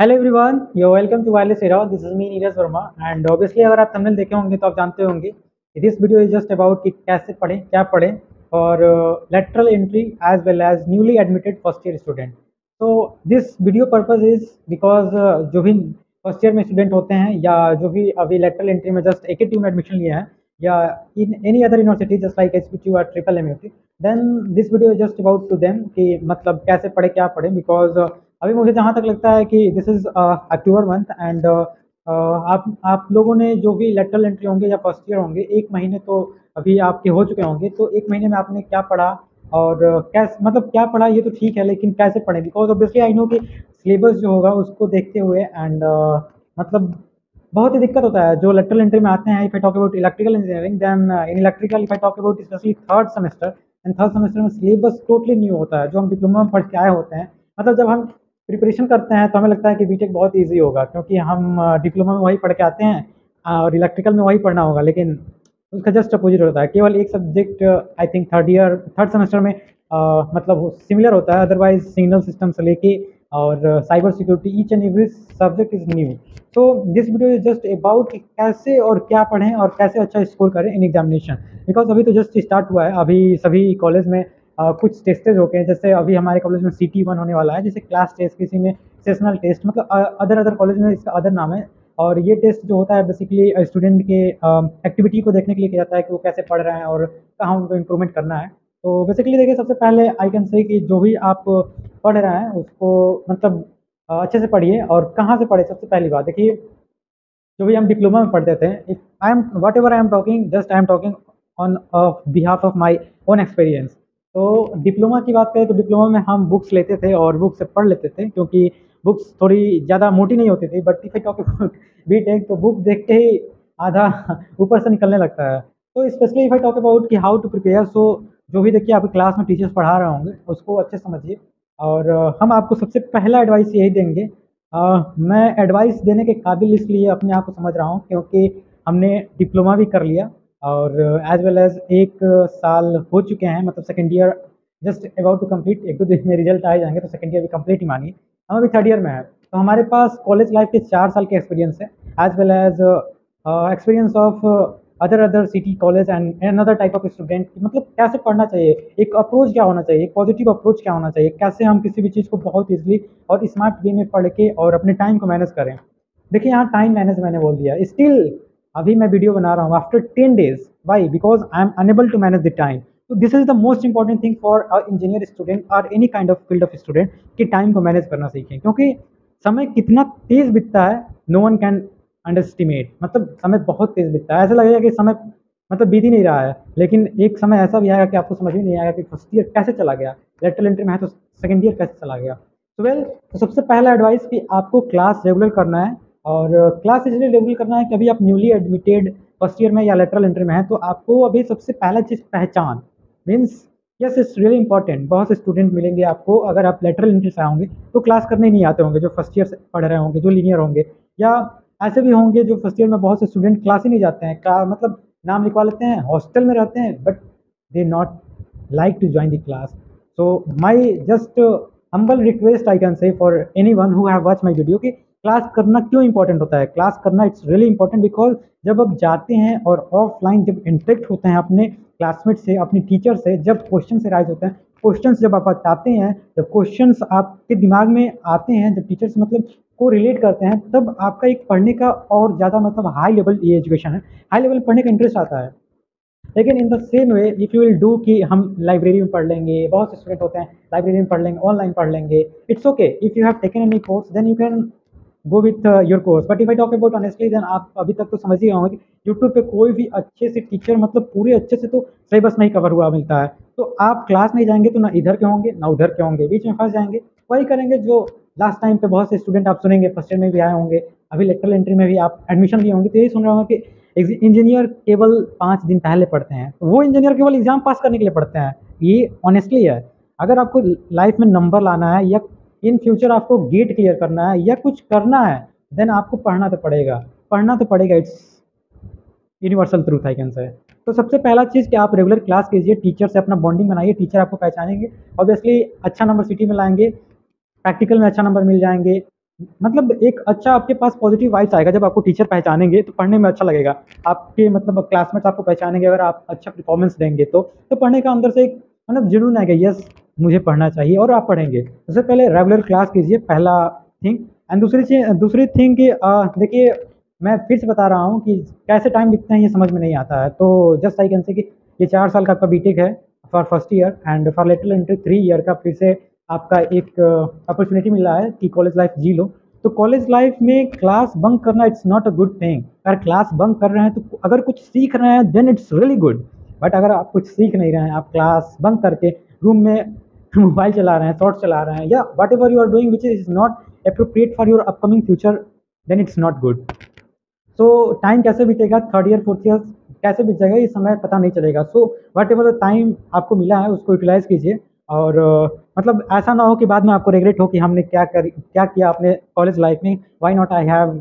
Hello everyone, you welcome to wireless era. This is me Neeraj Verma and obviously अगर आप thumbnail देखे होंगे तो आप जानते होंगे कि this video is just about कि कैसे पढ़ें, क्या पढ़ें और lateral entry as well as newly admitted first year student. तो this video purpose is because जो भी फर्स्ट ईयर में स्टूडेंट होते हैं या जो भी अभी लेटरल एंट्री में जस्ट एक ही में एडमिशन लिए हैं या in any other university just like HPU और triple MUT, then this video is just about to them कि मतलब कैसे पढ़े, क्या पढ़े। बिकॉज अभी मुझे जहाँ तक लगता है कि this is October month and आप लोगों ने जो भी लेटरल एंट्री होंगे या फर्स्ट ईयर होंगे, एक महीने तो अभी आपके हो चुके होंगे। तो एक महीने में आपने क्या पढ़ा और कैसे मतलब क्या पढ़ा ये तो ठीक है, लेकिन कैसे पढ़ें? बिकॉज ऑब्वियसली आई नो कि सिलेबस जो होगा उसको देखते हुए एंड मतलब बहुत ही दिक्कत होता है जो लेटरल एंट्री में आते हैं। If I talk about electrical engineering, then in electrical if I talk about specially third semester, and third semester में सिलेबस टोटली न्यू होता है जो हम डिप्लोमा में पढ़ के आए होते हैं। मतलब जब हम प्रिपरेशन करते हैं तो हमें लगता है कि बीटेक बहुत ईजी होगा क्योंकि हम डिप्लोमा में वही पढ़ के आते हैं और इलेक्ट्रिकल में वही पढ़ना होगा, लेकिन उसका जस्ट अपोजिट होता है। केवल एक subject I think third semester में मतलब सिमिलर होता है, अदरवाइज सिग्नल सिस्टम से लेके और cyber security each and every subject is new. तो this video is just about कैसे और क्या पढ़ें और कैसे अच्छा स्कोर करें इन एग्जामिनेशन। बिकॉज अभी तो जस्ट स्टार्ट हुआ है, अभी सभी कॉलेज में कुछ टेस्टेज हो गए। जैसे अभी हमारे कॉलेज में CT1 होने वाला है, जैसे क्लास टेस्ट, किसी में सेशनल टेस्ट, मतलब अदर अदर कॉलेज में इसका अदर नाम है। और ये टेस्ट जो होता है बेसिकली स्टूडेंट के एक्टिविटी को देखने के लिए किया जाता है कि वो कैसे पढ़ रहे हैं और कहाँ उनको इम्प्रूवमेंट करना है। तो बेसिकली देखिए, सबसे पहले आई कैन से कि जो भी आप पढ़ रहे हैं उसको मतलब अच्छे से पढ़िए। और कहाँ से पढ़े, सबसे पहली बात देखिए, जो भी हम डिप्लोमा में पढ़ते थे, if I am what ever I am talking, just I am talking on behalf of my own experience. तो डिप्लोमा की बात करें तो डिप्लोमा में हम बुक्स लेते थे और बुक से पढ़ लेते थे क्योंकि बुक्स थोड़ी ज़्यादा मोटी नहीं होती थी। But if I talk about BTech तो बुक देख के ही आधा ऊपर से निकलने लगता है। तो specially if I talk about कि हाउ टू प्रिपेयर, सो जो भी देखिए आपकी क्लास में टीचर्स पढ़ा रहे होंगे उसको अच्छे से समझिए। और हम आपको सबसे पहला एडवाइस यही देंगे। मैं एडवाइस देने के काबिल इसलिए अपने आप को समझ रहा हूँ क्योंकि हमने डिप्लोमा भी कर लिया और एज वेल एज एक साल हो चुके हैं, मतलब second year just about to complete. एक दो दिन में रिजल्ट आ जाएंगे तो सेकेंड ईयर भी कंप्लीट ही मानिए। हम अभी थर्ड ईयर में हैं, तो हमारे पास कॉलेज लाइफ के 4 साल के एक्सपीरियंस है, as well as experience of other city college and another type of student. मतलब कैसे पढ़ना चाहिए, एक अप्रोच क्या होना चाहिए, एक पॉजिटिव अप्रोच क्या होना चाहिए, कैसे हम किसी भी चीज़ को बहुत ईजिली और स्मार्ट वे में पढ़ के और अपने टाइम को मैनेज करें। देखिए यहाँ टाइम मैनेज मैंने बोल दिया, स्टिल अभी मैं वीडियो बना रहा हूँ after 10 days। Why? Because I am unable to manage the time. तो this is the most important thing for engineer student और any kind of field of student कि टाइम को मैनेज करना सीखें, क्योंकि समय कितना तेज बीतता है नो वन कैन अंडरस्टिमेट। मतलब समय बहुत तेज बीतता है, ऐसा लगेगा कि समय मतलब बीत ही नहीं रहा है, लेकिन एक समय ऐसा भी आएगा कि आपको समझ में नहीं आएगा कि फर्स्ट ईयर कैसे चला गया, लेटरल एंट्री में है तो सेकेंड ईयर कैसे चला गया। तो वेल, तो सबसे पहला एडवाइस कि आपको क्लास रेगुलर करना है। और क्लास इसलिए रेगुलर करना है कि अभी आप न्यूली एडमिटेड फर्स्ट ईयर में या लेटरल एंट्री में है, तो आपको अभी सबसे पहला चीज़ पहचान means, yes it's really important. बहुत से स्टूडेंट मिलेंगे आपको अगर आप लेटरल एंट्री से आएंगे तो क्लास करने नहीं आते होंगे, जो फर्स्ट ईयर से पढ़ रहे होंगे, जो लीनियर होंगे, या ऐसे भी होंगे जो फर्स्ट ईयर में बहुत से स्टूडेंट क्लास ही नहीं जाते हैं, मतलब नाम लिखवा लेते हैं, हॉस्टल में रहते हैं, but they not like to join the class. So my just humble request I can say for anyone who have watched my video कि क्लास करना क्यों इंपॉर्टेंट होता है। क्लास करना इट्स रियली इंपॉर्टेंट बिकॉज जब आप जाते हैं और ऑफलाइन जब इंटरेक्ट होते हैं अपने क्लासमेट से, अपने टीचर से, जब क्वेश्चन से राइज होते हैं, क्वेश्चंस जब आप बताते हैं, जब क्वेश्चंस आपके दिमाग में आते हैं, जब टीचर्स मतलब को रिलेट करते हैं, तब आपका एक पढ़ने का और ज़्यादा मतलब हाई लेवल, ये एजुकेशन है, हाई लेवल पढ़ने का इंटरेस्ट आता है। लेकिन in the same way if you will do कि हम लाइब्रेरी में पढ़ लेंगे, बहुत से स्टूडेंट होते हैं लाइब्रेरी में पढ़ लेंगे, ऑनलाइन पढ़ लेंगे, it's okay if you have taken any course then you can go with your course. But if I talk about honestly, then आप अभी तक तो समझ ही होंगे कि यूट्यूब पे कोई भी अच्छे से टीचर मतलब पूरे अच्छे से तो सिलेबस नहीं कवर हुआ मिलता है। तो आप क्लास नहीं जाएंगे तो ना इधर के होंगे ना उधर के होंगे, बीच में फंस जाएंगे। वही करेंगे जो लास्ट टाइम पे बहुत से स्टूडेंट आप सुनेंगे फर्स्ट ईयर में भी आए होंगे, अभी लेटरल एंट्री में भी आप एडमिशन लिए होंगे, तो यही सुन रहे होंगे कि इंजीनियर केवल 5 दिन पहले पढ़ते हैं, तो वो इंजीनियर केवल एग्जाम पास करने के लिए पढ़ते हैं। ये ऑनेस्टली है। अगर आपको लाइफ में नंबर लाना है या इन फ्यूचर आपको गेट क्लियर करना है या कुछ करना है, देन आपको पढ़ना तो पड़ेगा, पढ़ना तो पड़ेगा। It's universal truth I can say. तो सबसे पहला चीज़ कि आप रेगुलर क्लास कीजिए, टीचर से अपना बॉन्डिंग बनाइए, टीचर आपको पहचानेंगे, ऑब्वियसली अच्छा नंबर सिटी में लाएंगे, प्रैक्टिकल में अच्छा नंबर मिल जाएंगे, मतलब एक अच्छा आपके पास पॉजिटिव वाइब्स आएगा जब आपको टीचर पहचानेंगे तो पढ़ने में अच्छा लगेगा। आपके मतलब क्लासमेट्स आपको पहचानेंगे अगर आप अच्छा परफॉर्मेंस देंगे तो पढ़ने का अंदर से एक मतलब जुनून आएगा, यस मुझे पढ़ना चाहिए और आप पढ़ेंगे। सबसे पहले रेगुलर क्लास कीजिए, पहला थिंग। एंड दूसरी थिंग कि देखिए मैं फिर से बता रहा हूँ कि कैसे टाइम बीतते हैं ये समझ में नहीं आता है। तो जस्ट आई कैन से कि ये 4 साल का आपका बीटेक है for first year, and for lateral entry 3 year का फिर से आपका एक अपॉर्चुनिटी मिल रहा है कि कॉलेज लाइफ जी लो। तो कॉलेज लाइफ में क्लास बंक करना it's not a good thing. अगर क्लास बंक कर रहे हैं तो अगर कुछ सीख रहे हैं then it's really good. But अगर आप कुछ सीख नहीं रहे हैं, आप क्लास बंक करके रूम में मोबाइल चला रहे हैं, शॉर्ट्स चला रहे हैं, या whatever you are doing which is not appropriate for your upcoming future, then it's not good. So time कैसे बीतेगा, थर्ड ईयर फोर्थ ईयर कैसे बीत जाएगा ये समय पता नहीं चलेगा। So what ever the time आपको मिला है उसको यूटिलाइज कीजिए। और मतलब ऐसा ना हो कि बाद में आपको रिग्रेट हो कि हमने क्या किया अपने कॉलेज लाइफ में, वाई नॉट आई हैव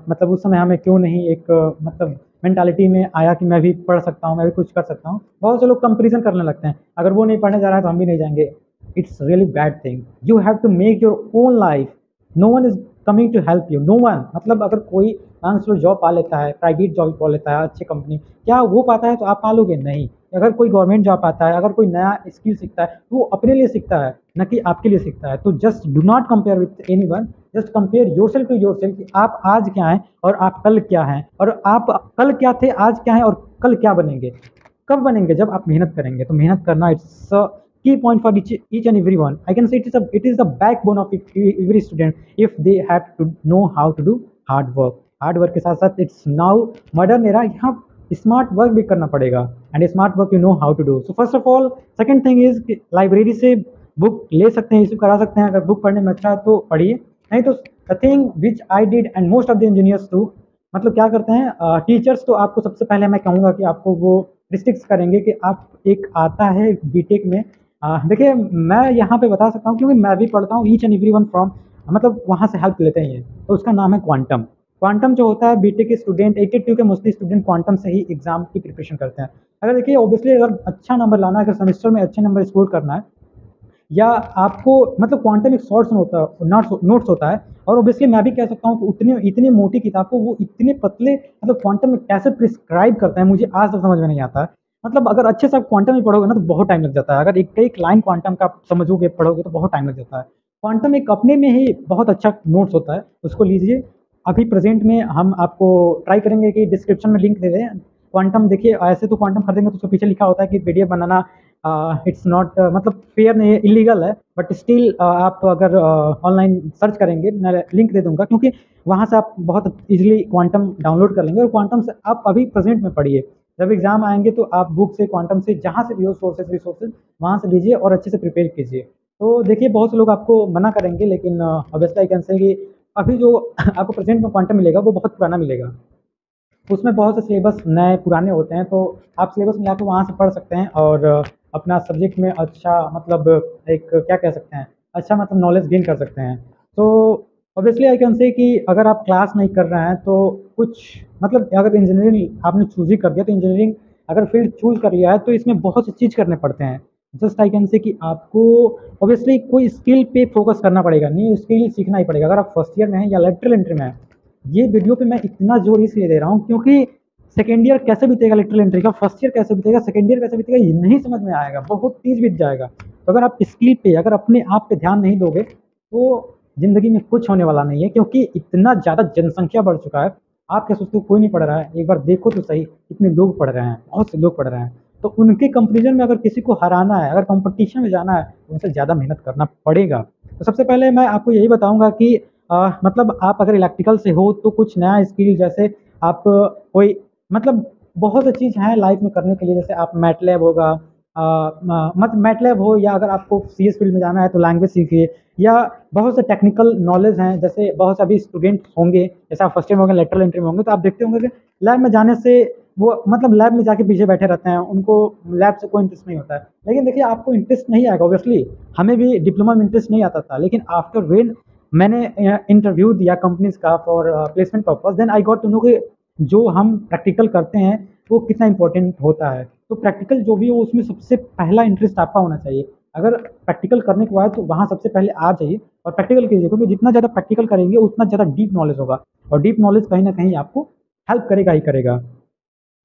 मतलब उस समय हमें क्यों नहीं एक मतलब मेंटालिटी में आया कि मैं भी पढ़ सकता हूँ, मैं भी कुछ कर सकता हूँ। बहुत से लोग कंपेरिजन करने लगते हैं, अगर वो नहीं पढ़ने जा रहा है तो हम भी नहीं जाएंगे। It's really bad thing. You have to make your own life. No one is coming to help you, no one. मतलब अगर कोई मान लो जॉब पा लेता है, प्राइवेट जॉब पा लेता है अच्छी कंपनी, क्या वो पाता है तो आप पालोगे? नहीं। अगर कोई गवर्नमेंट जॉब पाता है, अगर कोई नया स्किल सीखता है तो वो अपने लिए सीखता है, न कि आपके लिए सीखता है। तो just do not compare with anyone, just compare yourself to yourself कि आप आज क्या हैं और आप कल क्या हैं, और आप कल क्या थे, आज क्या हैं और कल क्या बनेंगे। कब बनेंगे? जब आप मेहनत करेंगे। तो मेहनत करना it's key point for each and every one. I can say it is the backbone of every student if they have to know how to do hard work. Hard work के साथ साथ इट्स नाउ मॉडर्न एरा, यहाँ smart work भी करना पड़ेगा, and smart work you know how to do. So first of all second thing is कि library से book ले सकते हैं, इशू करा सकते हैं। अगर बुक पढ़ने में अच्छा है तो पढ़िए, नहीं तो the thing which I did and most of the engineers too, मतलब क्या करते हैं टीचर्स तो आपको सबसे पहले मैं कहूँगा कि आपको वो रिस्ट्रिक्ट करेंगे कि आप एक आता है बीटेक में। देखिए मैं यहाँ पे बता सकता हूँ क्योंकि मैं भी पढ़ता हूँ, each and every one from मतलब वहाँ से हेल्प लेते हैं ये। तो उसका नाम है क्वांटम। क्वांटम जो होता है बीटेक के स्टूडेंट 82 के मोस्टली स्टूडेंट क्वांटम से ही एग्जाम की प्रिपरेशन करते हैं। अगर देखिए ऑब्वियसली अगर अच्छा नंबर लाना है, अगर सेमेस्टर में अच्छे नंबर स्कोर करना है, या आपको मतलब क्वांटम एक शॉर्ट्स होता है, नोट्स होता है। और ऑब्वियसली मैं भी कह सकता हूँ कि उतनी इतनी मोटी किताब को वो इतने पतले मतलब क्वांटम में कैसे प्रिस्क्राइब करते हैं, मुझे आज तक समझ में नहीं आता है। मतलब अगर अच्छे से आप क्वांटम में पढ़ोगे ना तो बहुत टाइम लग जाता है। अगर एक एक लाइन क्वांटम का आप समझोगे पढ़ोगे तो बहुत टाइम लग जाता है। क्वांटम एक अपने में ही बहुत अच्छा नोट्स होता है, उसको लीजिए। अभी प्रेजेंट में हम आपको ट्राई करेंगे कि डिस्क्रिप्शन में लिंक दे दें क्वांटम। देखिए ऐसे तो क्वांटम खरीदेंगे तो उसके पीछे लिखा होता है कि पीडीएफ बनाना इट्स नॉट मतलब फेयर नहीं है, इलीगल है। बट स्टिल आप अगर ऑनलाइन सर्च करेंगे, मैं लिंक दे दूंगा, क्योंकि वहाँ से आप बहुत इजीली क्वांटम डाउनलोड कर लेंगे। और क्वांटम से आप अभी प्रेजेंट में पढ़िए, जब एग्जाम आएंगे तो आप बुक से क्वांटम से जहाँ से भी हो सोर्सेज रिसोर्सेज वहाँ से लीजिए और अच्छे से प्रिपेयर कीजिए। तो देखिए बहुत से लोग आपको मना करेंगे, लेकिन ऑब्वियसली आई कैन से कि अभी जो आपको प्रेजेंट में क्वांटम मिलेगा वो बहुत पुराना मिलेगा। उसमें बहुत से सिलेबस नए पुराने होते हैं, तो आप सिलेबस मिला के वहाँ से पढ़ सकते हैं और अपना सब्जेक्ट में अच्छा मतलब एक क्या कह सकते हैं, अच्छा मतलब नॉलेज गेन कर सकते हैं। तो ऑब्वियसली आई कैन से कि अगर आप क्लास नहीं कर रहे हैं तो कुछ मतलब अगर इंजीनियरिंग आपने चूज ही कर दिया, तो इंजीनियरिंग अगर फील्ड चूज कर लिया है तो इसमें बहुत सी चीज़ करने पड़ते हैं। जस्ट आई कैन से कि आपको ऑब्वियसली कोई स्किल पे फोकस करना पड़ेगा, न्यू स्किल सीखना ही पड़ेगा। अगर आप फर्स्ट ईयर में हैं या लेटरल एंट्री में हैं, ये वीडियो पे मैं इतना जोर इसलिए दे रहा हूँ क्योंकि सेकेंड ईयर कैसे बीतेगा लेटरल एंट्री का, फर्स्ट ईयर कैसे बीतेगा, सेकेंड ईयर कैसे बीतेगा, ये नहीं समझ में आएगा, बहुत तेज बीत जाएगा। तो अगर आप स्किल पे अगर अपने आप पे ध्यान नहीं दोगे तो ज़िंदगी में कुछ होने वाला नहीं है, क्योंकि इतना ज़्यादा जनसंख्या बढ़ चुका है। आप क्या सोचते हो कोई नहीं पढ़ रहा है? एक बार देखो तो सही, कितने लोग पढ़ रहे हैं, बहुत से लोग पढ़ रहे हैं। तो उनके कंपेरिजन में अगर किसी को हराना है, अगर कंपटीशन में जाना है, तो उनसे ज़्यादा मेहनत करना पड़ेगा। तो सबसे पहले मैं आपको यही बताऊंगा कि मतलब आप अगर इलेक्ट्रिकल से हो तो कुछ नया स्किल, जैसे आप कोई मतलब बहुत सी चीज़ हैं लाइफ में करने के लिए, जैसे आप मैटलैब होगा, मतलब मैटलैब हो, या अगर आपको सीएस फील्ड में जाना है तो लैंग्वेज सीखिए, या बहुत से टेक्निकल नॉलेज हैं। जैसे बहुत से अभी स्टूडेंट होंगे, जैसे आप फर्स्ट ईयर में होंगे, लेटरल एंट्री में होंगे, तो आप देखते होंगे कि लैब में जाने से वो मतलब लैब में जाके पीछे बैठे रहते हैं, उनको लैब से कोई इंटरेस्ट नहीं होता है। लेकिन देखिए आपको इंटरेस्ट नहीं आएगा ऑब्वियसली, हमें भी डिप्लोमा में इंटरेस्ट नहीं आता था, लेकिन आफ्टर वेन मैंने इंटरव्यू दिया कंपनीज का for placement purpose, then I got to know कि जो हम प्रैक्टिकल करते हैं वो कितना इंपॉर्टेंट होता है। तो प्रैक्टिकल जो भी हो उसमें सबसे पहला इंटरेस्ट आपका होना चाहिए। अगर प्रैक्टिकल करने के बाद तो वहाँ सबसे पहले आ जाइए और प्रैक्टिकल कीजिए, क्योंकि जितना ज़्यादा प्रैक्टिकल करेंगे उतना ज़्यादा डीप नॉलेज होगा, और डीप नॉलेज कहीं ना कहीं आपको हेल्प करेगा ही करेगा।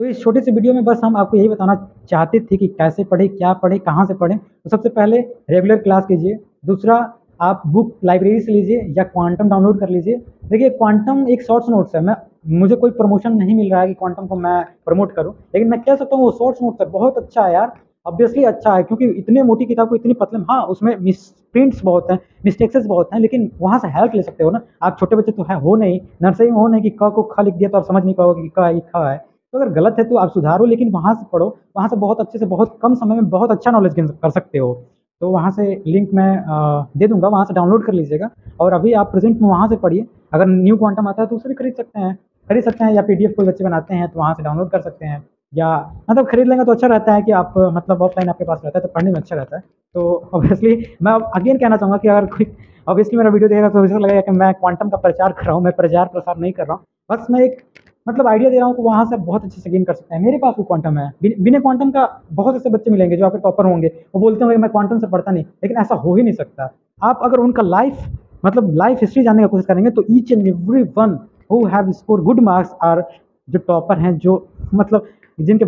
तो इस छोटे से वीडियो में बस हम आपको यही बताना चाहते थे कि कैसे पढ़ें, क्या पढ़ें, कहाँ से पढ़ें। तो सबसे पहले रेगुलर क्लास कीजिए, दूसरा आप बुक लाइब्रेरी से लीजिए या क्वांटम डाउनलोड कर लीजिए। देखिए क्वांटम एक शॉर्ट्स नोट्स है, मुझे कोई प्रमोशन नहीं मिल रहा है कि क्वांटम को मैं प्रमोट करूँ, लेकिन मैं कह सकता हूँ वो शॉर्ट्स नोट्स है, बहुत अच्छा है यार। ऑब्वियसली अच्छा है, क्योंकि इतने मोटी किताब को इतनी पतले, हाँ उसमें मिसप्रिंट्स बहुत हैं, मिस्टेक्सेस बहुत हैं, लेकिन वहाँ से हेल्प ले सकते हो ना। आप छोटे बच्चे तो है हो नहीं, नर्सरी में हो नहीं कि क को ख लिख दिया तो आप समझ नहीं पाओगे कि क ख है। तो अगर गलत है तो आप सुधारो, लेकिन वहाँ से पढ़ो, वहाँ से बहुत अच्छे से बहुत कम समय में बहुत अच्छा नॉलेज गेन कर सकते हो। तो वहाँ से लिंक मैं दे दूँगा, वहाँ से डाउनलोड कर लीजिएगा और अभी आप प्रेज़ेंट में वहाँ से पढ़िए। अगर न्यू क्वांटम आता है तो उसे भी खरीद सकते हैं या पीडीएफ कोई बच्चे बनाते हैं तो वहाँ से डाउनलोड कर सकते हैं, या मतलब खरीद लेंगे तो अच्छा रहता है कि आप मतलब ऑफलाइन आपके पास रहता है तो पढ़ने में अच्छा रहता है। तो ऑब्वियसली मैं अब अगेन कहना चाहूँगा कि अगर कोई ऑब्वियसली मेरा वीडियो देखेगा तो ऐसा लगेगा कि मैं क्वांटम का प्रचार कर रहा हूँ, मैं प्रचार प्रसार नहीं कर रहा हूँ। बस मैं एक मतलब आइडिया दे रहा हूँ कि वहाँ से बहुत अच्छे से गेन कर सकते हैं। मेरे पास भी क्वांटम है, बिना क्वांटम का बहुत ऐसे बच्चे मिलेंगे जो आपके टॉपर होंगे, वो बोलते होंगे मैं क्वांटम से पढ़ता नहीं, लेकिन ऐसा हो ही नहीं सकता। आप अगर उनका लाइफ हिस्ट्री जानने की कोशिश करेंगे तो each and every one who have score good marks are जो टॉपर हैं, जो मतलब जिनके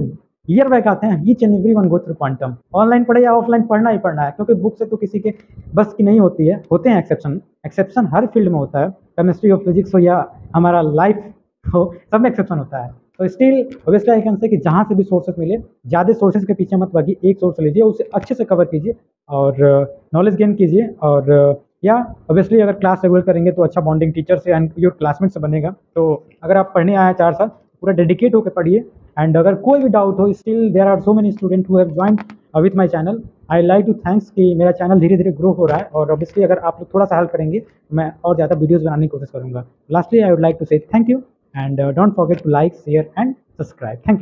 ईयर बैक आते हैं, each and every one go through quantum. Online पढ़े या ऑफलाइन पढ़ना ही पढ़ना है, क्योंकि बुक से तो किसी के बस की नहीं होती है। होते हैं एक्सेप्शन हर फील्ड में होता है, केमिस्ट्री हो, फिजिक्स हो या हमारा लाइफ हो, सब में एक्सेप्शन होता है। तो still obviously I can say कि जहाँ से भी सोर्सेस मिले, ज़्यादा सोर्सेस के पीछे मत भागिए, एक सोर्स लीजिए, उसे अच्छे से कवर कीजिए और नॉलेज गेन कीजिए। और या ऑब्वियसली अगर क्लास रेगुलर करेंगे तो अच्छा बॉन्डिंग टीचर से एंड योर क्लासमेट से बनेगा। तो अगर आप पढ़ने आए हैं 4 साल, पूरा डेडिकेट होकर पढ़िए। एंड अगर कोई भी डाउट हो, still there are so many student who have joined with my channel. I like to thanks कि मेरा चैनल धीरे धीरे ग्रो हो रहा है, और ऑब्वियसली अगर आप लोग थोड़ा सा हेल्प करेंगे तो मैं और ज़्यादा वीडियोज़ बनाने की कोशिश करूँगा। Lastly I would like to say thank you and don't forget to like, share and subscribe. Thank you.